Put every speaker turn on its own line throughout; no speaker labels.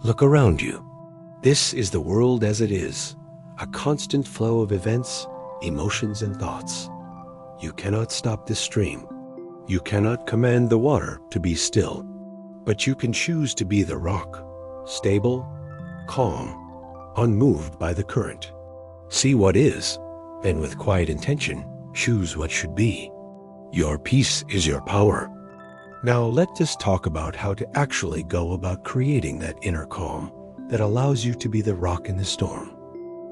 Look around you. This is the world as it is, a constant flow of events, emotions, and thoughts. You cannot stop this stream. You cannot command the water to be still, but you can choose to be the rock, stable, calm, unmoved by the current. See what is, and with quiet intention, choose what should be. Your peace is your power. Now let us talk about how to actually go about creating that inner calm that allows you to be the rock in the storm.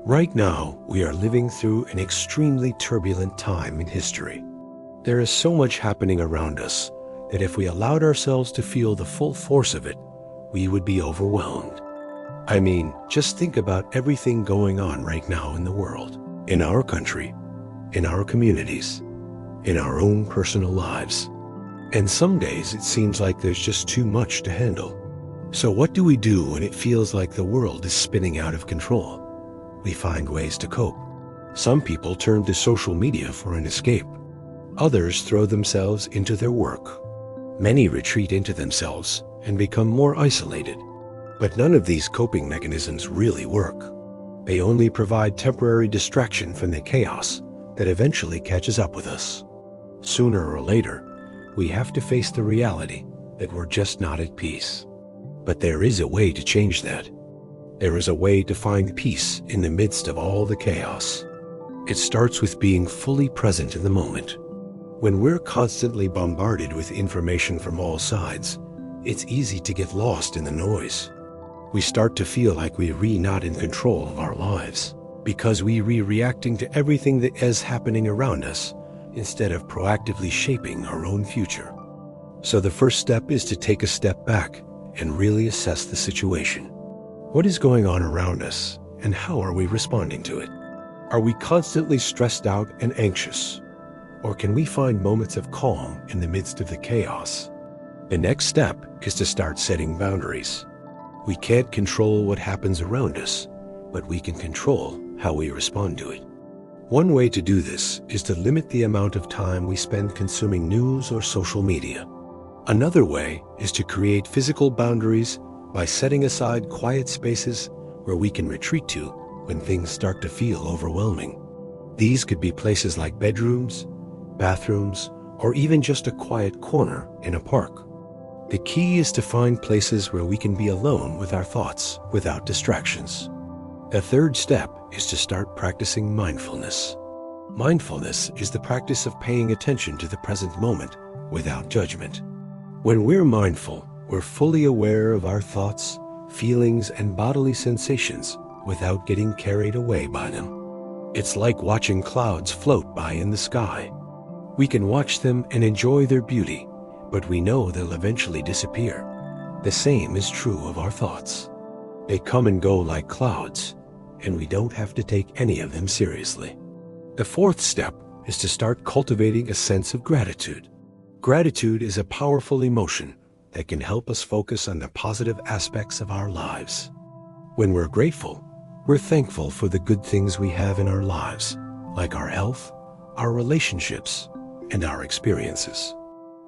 Right now, we are living through an extremely turbulent time in history. There is so much happening around us that if we allowed ourselves to feel the full force of it, we would be overwhelmed. I mean, just think about everything going on right now in the world, in our country, in our communities, in our own personal lives. And some days it seems like there's just too much to handle. So what do we do when it feels like the world is spinning out of control? We find ways to cope. Some people turn to social media for an escape. Others throw themselves into their work. Many retreat into themselves and become more isolated. But none of these coping mechanisms really work. They only provide temporary distraction from the chaos that eventually catches up with us. Sooner or later, we have to face the reality that we're just not at peace. But there is a way to change that. There is a way to find peace in the midst of all the chaos. It starts with being fully present in the moment. When we're constantly bombarded with information from all sides, it's easy to get lost in the noise. We start to feel like we're not in control of our lives because we're reacting to everything that is happening around us instead of proactively shaping our own future. So the first step is to take a step back and really assess the situation. What is going on around us and how are we responding to it? Are we constantly stressed out and anxious? Or can we find moments of calm in the midst of the chaos? The next step is to start setting boundaries. We can't control what happens around us, but we can control how we respond to it. One way to do this is to limit the amount of time we spend consuming news or social media. Another way is to create physical boundaries by setting aside quiet spaces where we can retreat to when things start to feel overwhelming. These could be places like bedrooms, bathrooms, or even just a quiet corner in a park. The key is to find places where we can be alone with our thoughts without distractions. A third step is to start practicing mindfulness. Mindfulness is the practice of paying attention to the present moment without judgment. When we're mindful, we're fully aware of our thoughts, feelings, and bodily sensations without getting carried away by them. It's like watching clouds float by in the sky. We can watch them and enjoy their beauty, but we know they'll eventually disappear. The same is true of our thoughts. They come and go like clouds, and we don't have to take any of them seriously. The fourth step is to start cultivating a sense of gratitude. Gratitude is a powerful emotion that can help us focus on the positive aspects of our lives. When we're grateful, we're thankful for the good things we have in our lives, like our health, our relationships, and our experiences.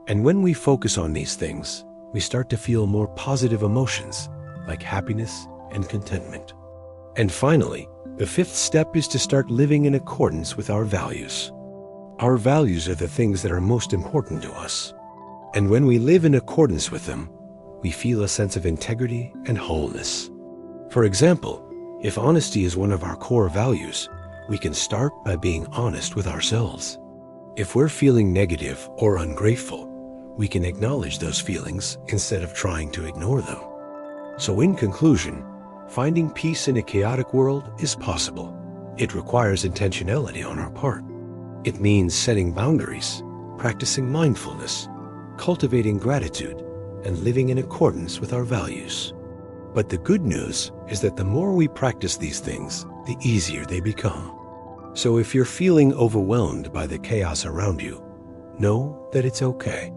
And when we focus on these things, we start to feel more positive emotions like happiness and contentment. And finally, the fifth step is to start living in accordance with our values. Our values are the things that are most important to us. And when we live in accordance with them, we feel a sense of integrity and wholeness. For example, if honesty is one of our core values, we can start by being honest with ourselves. If we're feeling negative or ungrateful, we can acknowledge those feelings instead of trying to ignore them. So in conclusion, finding peace in a chaotic world is possible. It requires intentionality on our part. It means setting boundaries, practicing mindfulness, cultivating gratitude, and living in accordance with our values. But the good news is that the more we practice these things, the easier they become. So if you're feeling overwhelmed by the chaos around you, know that it's okay.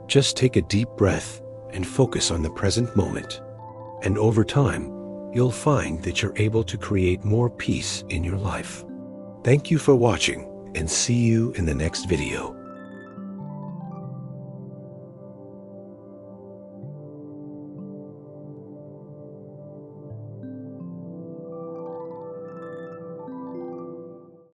Just take a deep breath and focus on the present moment. And over time, you'll find that you're able to create more peace in your life. Thank you for watching, and see you in the next video.